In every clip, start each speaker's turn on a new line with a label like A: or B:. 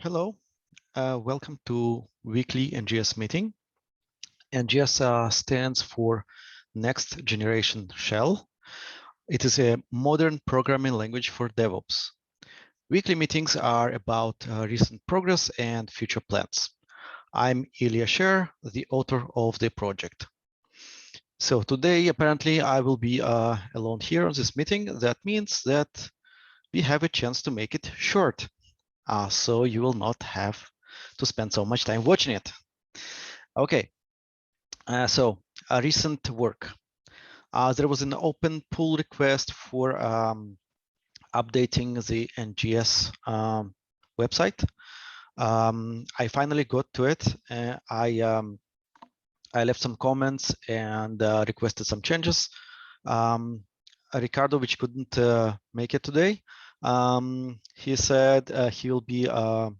A: Hello, welcome to weekly NGS meeting. NGS stands for Next Generation Shell. It is a modern programming language for DevOps. Weekly meetings are about recent progress and future plans. I'm Ilya Sher, the author of the project. So today, apparently, I will be alone here on this meeting. That means that we have a chance to make it short. So you will not have to spend so much time watching it. Okay, so recent work. There was an open pull request for updating the NGS website. I finally got to it. I left some comments and requested some changes. Ricardo, which couldn't make it today, he said he will be on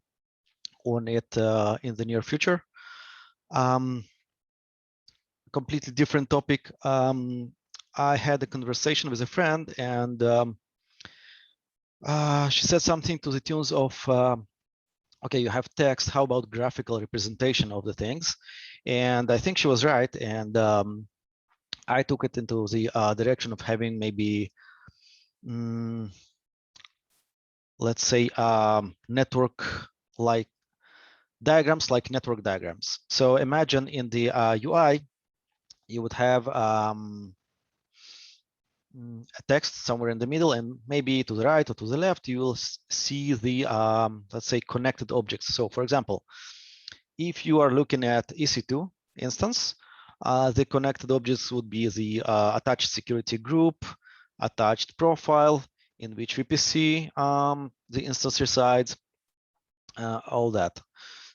A: it in the near future. Completely different topic. I had a conversation with a friend, and she said something to the tunes of, okay, you have text, how about graphical representation of the things? And I think she was right. And I took it into the direction of having maybe, let's say, network-like diagrams, like network diagrams. So imagine in the UI, you would have a text somewhere in the middle, and maybe to the right or to the left, you will see the, let's say, connected objects. So for example, if you are looking at EC2 instance, the connected objects would be the attached security group, attached profile, in which VPC the instance resides, all that.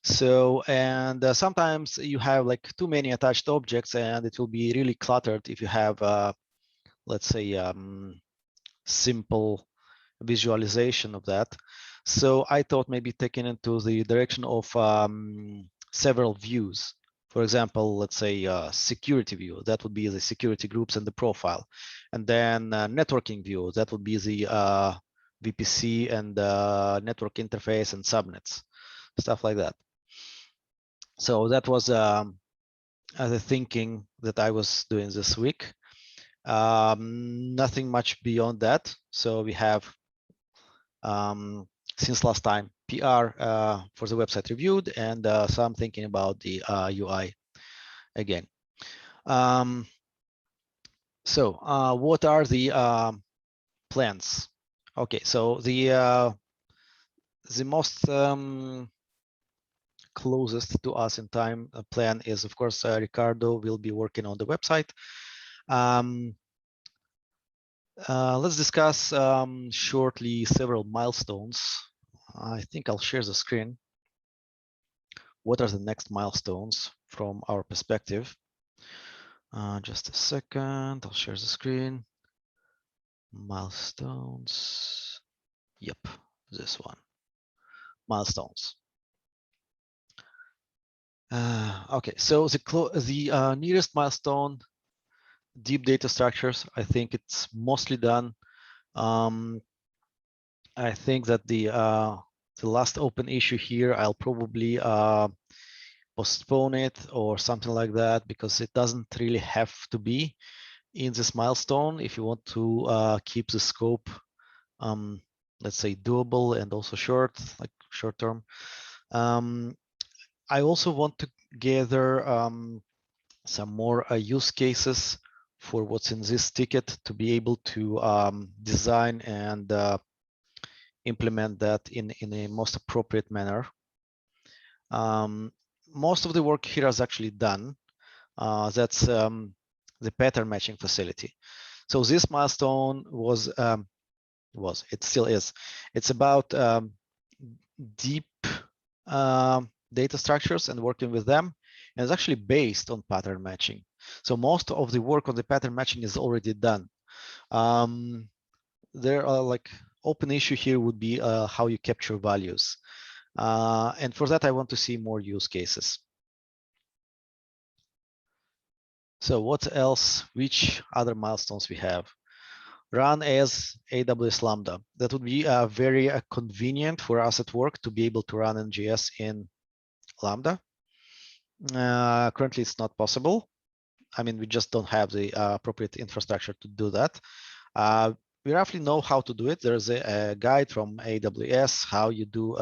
A: So, and sometimes you have like too many attached objects, and it will be really cluttered if you have, let's say, simple visualization of that. So I thought maybe taking into the direction of several views. For example, let's say security view, that would be the security groups and the profile. And then networking view, that would be the VPC and network interface and subnets, stuff like that. So that was the thinking that I was doing this week. Nothing much beyond that. So we have, since last time, PR for the website reviewed, and some thinking about the UI again. So what are the plans? Okay, so the most closest to us in time plan is, of course, Ricardo will be working on the website. Let's discuss shortly several milestones. I think I'll share the screen. What are the next milestones from our perspective? Just a second, I'll share the screen. Milestones. Yep, this one. Milestones. Okay, so the nearest milestone, deep data structures, I think it's mostly done. I think that the last open issue here, I'll probably postpone it or something like that, because it doesn't really have to be in this milestone if you want to keep the scope, let's say, doable and also short, like short term. I also want to gather some more use cases for what's in this ticket to be able to design and implement that in a most appropriate manner. Most of the work here is actually done. That's the pattern matching facility. So this milestone was, it still is. It's about deep data structures and working with them, and it's actually based on pattern matching. So most of the work on the pattern matching is already done. There are like open issue here would be how you capture values. And for that, I want to see more use cases. So what else, which other milestones we have? run as AWS Lambda. That would be very convenient for us at work to be able to run NGS in Lambda. Currently, it's not possible. I mean, we just don't have the appropriate infrastructure to do that. We roughly know how to do it. There's a guide from AWS, how you do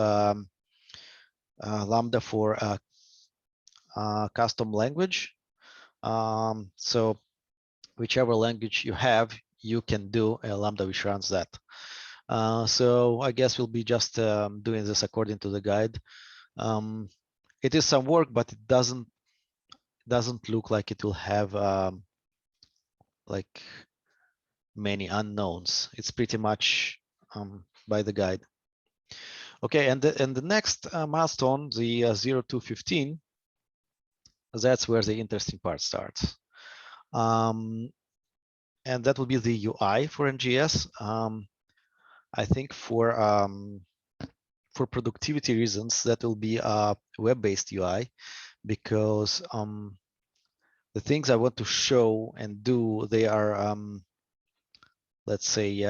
A: Lambda for custom language. So whichever language you have, you can do a Lambda which runs that. So I guess we'll be just doing this according to the guide. It is some work, but it doesn't look like it will have like many unknowns. It's pretty much by the guide. Okay, and the next milestone, the 0 to 15, that's where the interesting part starts. And that will be the UI for NGS. I think for productivity reasons, that will be a web-based UI, because the things I want to show and do, they are, let's say,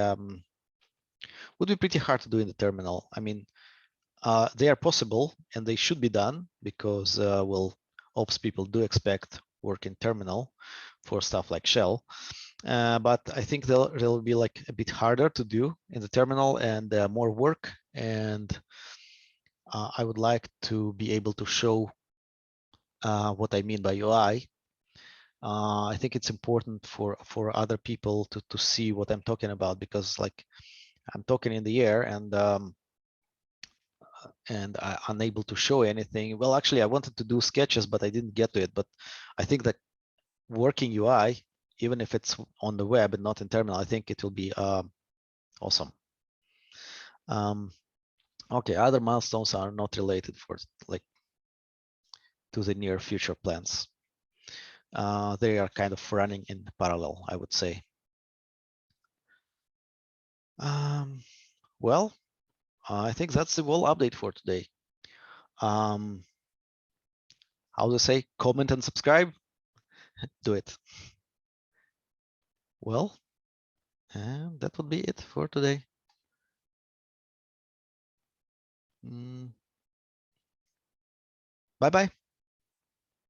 A: would be pretty hard to do in the terminal. I mean, they are possible and they should be done because, well, ops people do expect work in terminal for stuff like shell. But I think they'll be like a bit harder to do in the terminal and more work. And I would like to be able to show what I mean by UI. I think it's important for other people to see what I'm talking about, because like I'm talking in the air and I'm unable to show anything. Well, actually, I wanted to do sketches, but I didn't get to it. But I think that working UI, even if it's on the web and not in terminal, I think it will be awesome. Okay, other milestones are not related for like to the near future plans. They are kind of running in parallel, I would say. Well, I think that's the whole update for today. How to say, comment and subscribe? Do it. Well, and that would be it for today. Bye-bye.